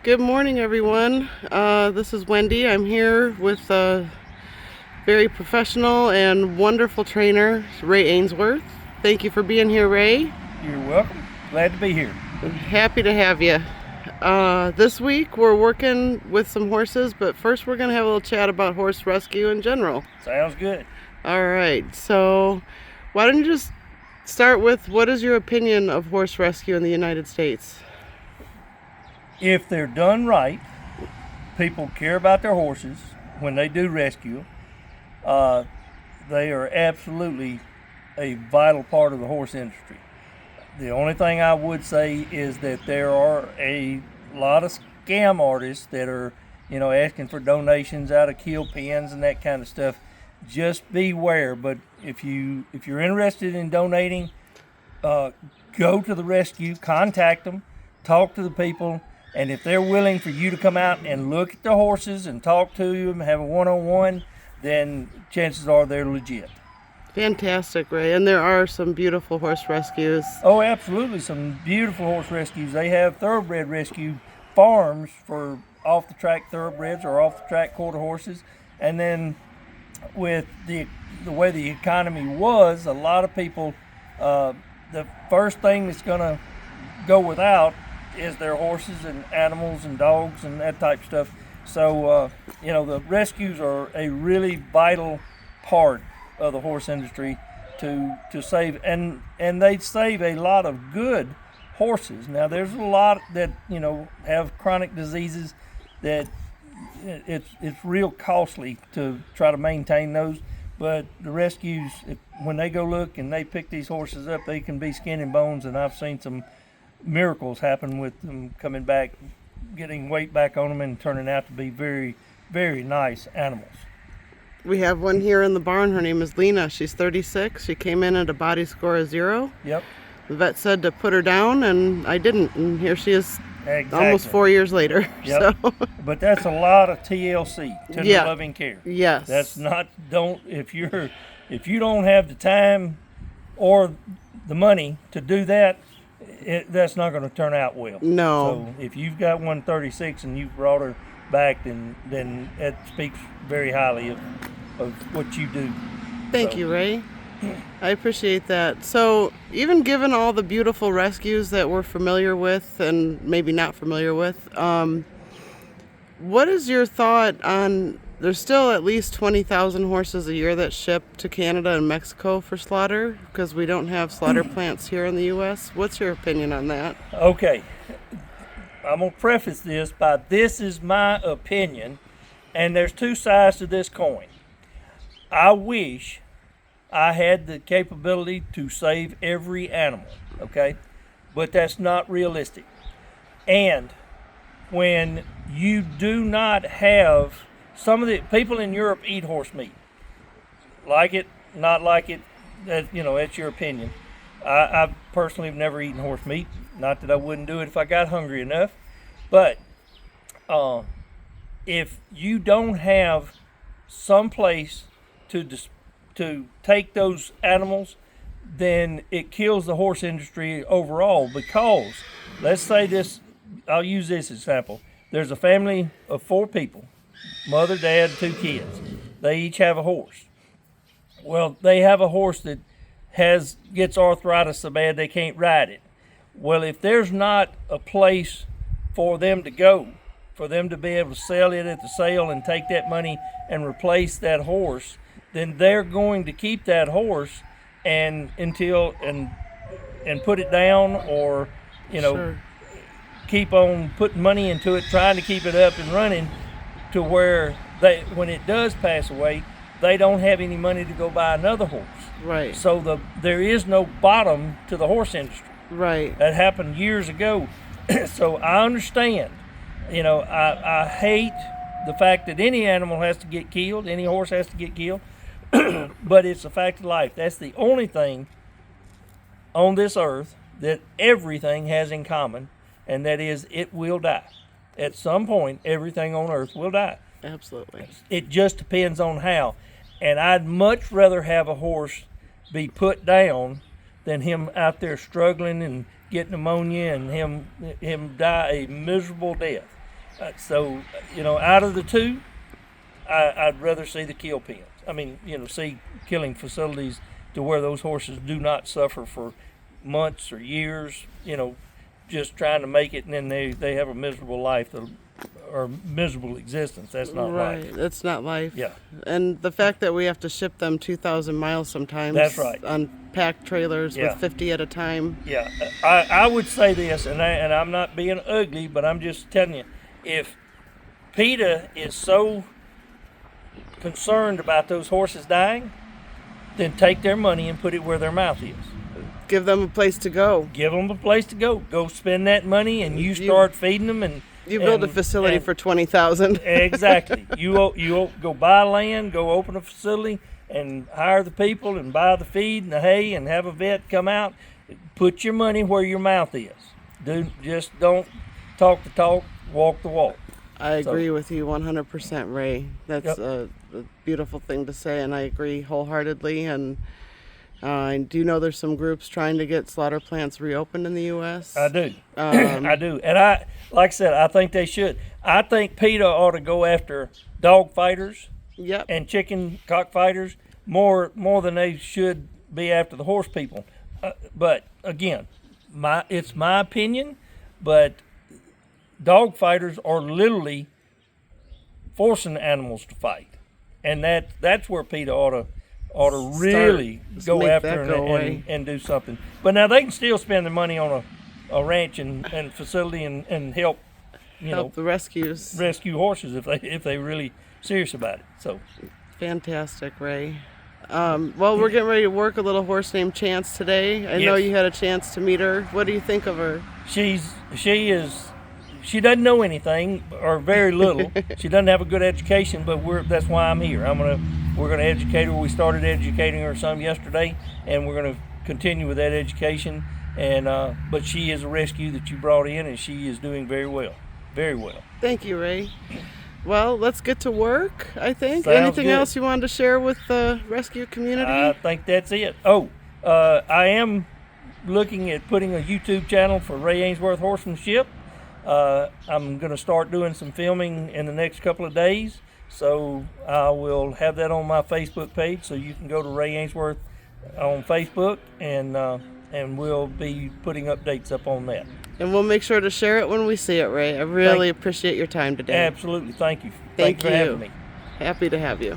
Good morning, everyone. This is Wendy. I'm here with a very professional and wonderful trainer, Ray Ainsworth. Thank you for being here, Ray. You're welcome. Glad to be here. Happy to have you. This week we're working with some horses, but first we're going to have a little chat about horse rescue in general. Sounds good. All right, so why don't you just start with what is your opinion of horse rescue in the United States? If they're done right, people care about their horses when they do rescue. They are absolutely a vital part of the horse industry. The only thing I would say is that there are a lot of scam artists that are, asking for donations out of kill pens and that kind of stuff. Just beware. But if you're interested in donating, go to the rescue, contact them, talk to the people, and if they're willing for you to come out and look at the horses and talk to them, have a one-on-one, then chances are they're legit. Fantastic, Ray. And there are some beautiful horse rescues. Oh, absolutely. Some beautiful horse rescues. They have thoroughbred rescue farms for off-the-track thoroughbreds or off-the-track quarter horses. And then with the way the economy was, a lot of people, the first thing that's going to go without is their horses and animals and dogs and that type of stuff. So, the rescues are a really vital part of the horse industry to save, and they save a lot of good horses. Now, there's a lot that, have chronic diseases that it's real costly to try to maintain those. But the rescues, when they go look and they pick these horses up, they can be skin and bones, and I've seen some miracles happen with them coming back, getting weight back on them, and turning out to be very, very nice animals. We have one here in the barn. Her name is Lena. She's 36. She came in at a body score of 0. Yep. The vet said to put her down, and I didn't. And here she is, Exactly. almost 4 years later. Yep. So. But that's a lot of TLC, tender loving care. Yes. That's not, if you don't have the time or the money to do that, that's not going to turn out well. No. So if you've got 136 and you've brought her back, then that speaks very highly of what you do. Thank you, Ray. I appreciate that. So even given all the beautiful rescues that we're familiar with and maybe not familiar with, what is your thought on, there's still at least 20,000 horses a year that ship to Canada and Mexico for slaughter because we don't have slaughter plants here in the U.S. What's your opinion on that? Okay. I'm going to preface this by this is my opinion, and there's two sides to this coin. I wish I had the capability to save every animal, okay? But that's not realistic. And when you do not have, some of the people in Europe eat horse meat. Like it, not like it, that's your opinion. I personally have never eaten horse meat. Not that I wouldn't do it if I got hungry enough. But if you don't have some place to take those animals, then it kills the horse industry overall. Because, let's say this, I'll use this example. There's a family of 4 people, mother, dad, 2 kids. They each have a horse. Well, they have a horse that gets arthritis so bad they can't ride it. Well, if there's not a place for them to go, for them to be able to sell it at the sale and take that money and replace that horse, then they're going to keep that horse and put it down, or Sure. keep on putting money into it, trying to keep it up and running, to where when it does pass away, they don't have any money to go buy another horse. Right. So there is no bottom to the horse industry. Right. That happened years ago. So I understand. I hate the fact that any animal has to get killed, any horse has to get killed, but it's a fact of life. That's the only thing on this earth that everything has in common, and that is it will die. At some point, everything on earth will die. Absolutely. It just depends on how. And I'd much rather have a horse be put down than him out there struggling and get pneumonia and him die a miserable death. So, out of the two, I'd rather see the kill pens. I mean, see killing facilities to where those horses do not suffer for months or years, just trying to make it, and then they have a miserable life or miserable existence. That's not Right. life. That's not life. Yeah. And the fact that we have to ship them 2,000 miles sometimes. That's right. On packed trailers Yeah. with 50 at a time. Yeah, I would say this, and I'm not being ugly, but I'm just telling you, if PETA is so concerned about those horses dying, then take their money and put it where their mouth is. Give them a place to go. Give them a place to go. Go spend that money, and you start feeding them. And You build a facility for 20,000. Exactly. You go buy land, go open a facility, and hire the people, and buy the feed and the hay, and have a vet come out. Put your money where your mouth is. Just don't talk the talk, walk the walk. I agree with you 100%, Ray. That's a beautiful thing to say, and I agree wholeheartedly. And I do know there's some groups trying to get slaughter plants reopened in the U.S. I do. I do. And like I said, I think they should. I think PETA ought to go after dog fighters Yep. and chicken cockfighters more than they should be after the horse people. But again, it's my opinion, but dog fighters are literally forcing animals to fight, and that's where PETA ought to really go after and do something. But now they can still spend their money on a ranch and facility and help the rescues. rescue horses if they really serious about it. So Fantastic, Ray. Well, we're getting ready to work a little horse named Chance today. I know Yes. you had a chance to meet her. What do you think of her? She doesn't know anything or very little. She doesn't have a good education, but that's why I'm here. We're gonna educate her. We started educating her some yesterday, and we're gonna continue with that education. And but she is a rescue that you brought in, and she is doing very well, very well. Thank you, Ray. Well, let's get to work, I think. Sounds Anything good. else you wanted to share with the rescue community? I think that's it. Oh, I am looking at putting a YouTube channel for Ray Ainsworth Horsemanship. I'm going to start doing some filming in the next couple of days, so I will have that on my Facebook page. So you can go to Ray Ainsworth on Facebook, and we'll be putting updates up on that. And we'll make sure to share it when we see it, Ray. I really appreciate your time today. Absolutely, thank you. Thank Thanks for having me. Happy to have you.